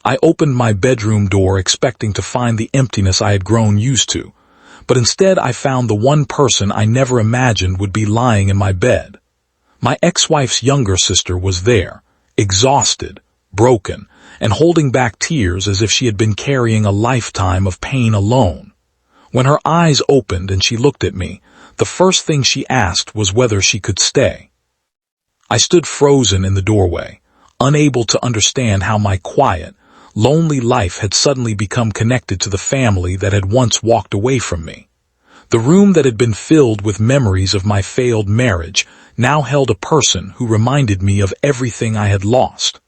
I opened my bedroom door expecting to find the emptiness I had grown used to, but instead I found the one person I never imagined would be lying in my bed. My ex-wife's younger sister was there, exhausted, broken, and holding back tears as if she had been carrying a lifetime of pain alone. When her eyes opened and she looked at me, the first thing she asked was whether she could stay. I stood frozen in the doorway, unable to understand how my quiet, lonely life had suddenly become connected to the family that had once walked away from me. The room that had been filled with memories of my failed marriage now held a person who reminded me of everything I had lost.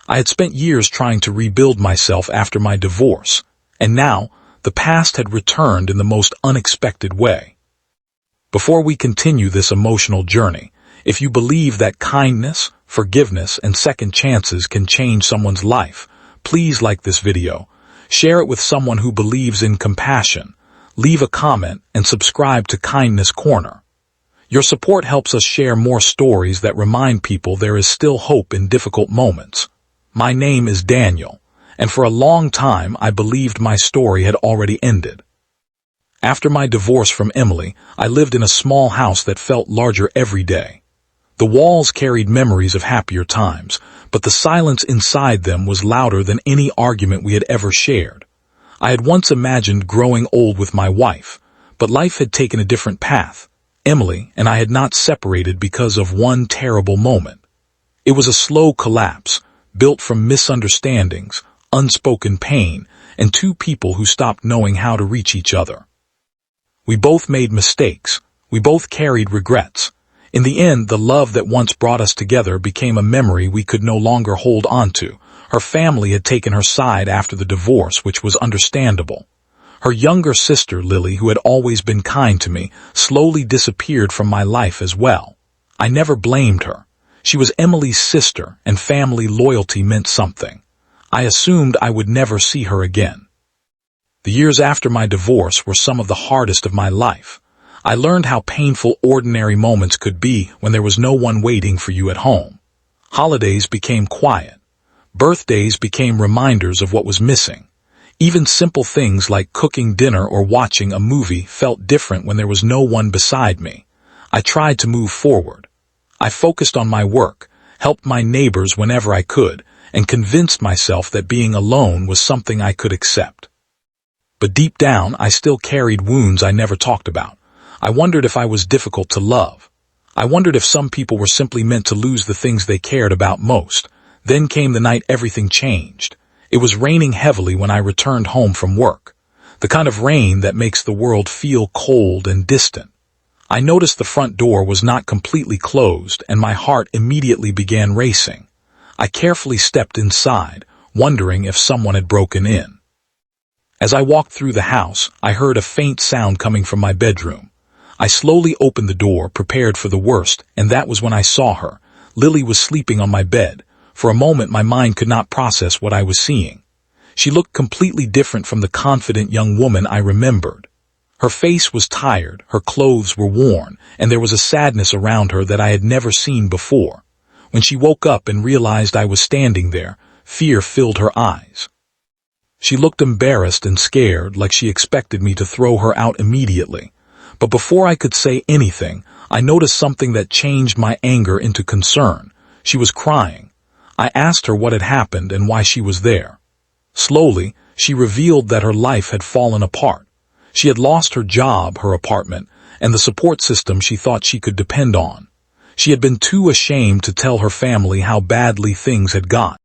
I had spent years trying to rebuild myself after my divorce, and now the past had returned in the most unexpected way. Before we continue this emotional journey, if you believe that kindness, forgiveness, and second chances can change someone's life, please like this video, share it with someone who believes in compassion, leave a comment, and subscribe to Kindness Corner. Your support helps us share more stories that remind people there is still hope in difficult moments. My name is Daniel, and for a long time I believed my story had already ended. After my divorce from Emily, I lived in a small house that felt larger every day. The walls carried memories of happier times, but the silence inside them was louder than any argument we had ever shared. I had once imagined growing old with my wife, but life had taken a different path. Emily and I had not separated because of one terrible moment. It was a slow collapse, built from misunderstandings, unspoken pain, and two people who stopped knowing how to reach each other. We both made mistakes. We both carried regrets. In the end, the love that once brought us together became a memory we could no longer hold onto. Her family had taken her side after the divorce, which was understandable. Her younger sister, Lily, who had always been kind to me, slowly disappeared from my life as well. I never blamed her. She was Emily's sister, and family loyalty meant something. I assumed I would never see her again. The years after my divorce were some of the hardest of my life. I learned how painful ordinary moments could be when there was no one waiting for you at home. Holidays became quiet. Birthdays became reminders of what was missing. Even simple things like cooking dinner or watching a movie felt different when there was no one beside me. I tried to move forward. I focused on my work, helped my neighbors whenever I could, and convinced myself that being alone was something I could accept. But deep down, I still carried wounds I never talked about. I wondered if I was difficult to love. I wondered if some people were simply meant to lose the things they cared about most. Then came the night everything changed. It was raining heavily when I returned home from work. The kind of rain that makes the world feel cold and distant. I noticed the front door was not completely closed, and my heart immediately began racing. I carefully stepped inside, wondering if someone had broken in. As I walked through the house, I heard a faint sound coming from my bedroom. I slowly opened the door, prepared for the worst, and that was when I saw her. Lily was sleeping on my bed. For a moment, my mind could not process what I was seeing. She looked completely different from the confident young woman I remembered. Her face was tired, her clothes were worn, and there was a sadness around her that I had never seen before. When she woke up and realized I was standing there, fear filled her eyes. She looked embarrassed and scared, like she expected me to throw her out immediately. But before I could say anything, I noticed something that changed my anger into concern. She was crying. I asked her what had happened and why she was there. Slowly, she revealed that her life had fallen apart. She had lost her job, her apartment, and the support system she thought she could depend on. She had been too ashamed to tell her family how badly things had gone.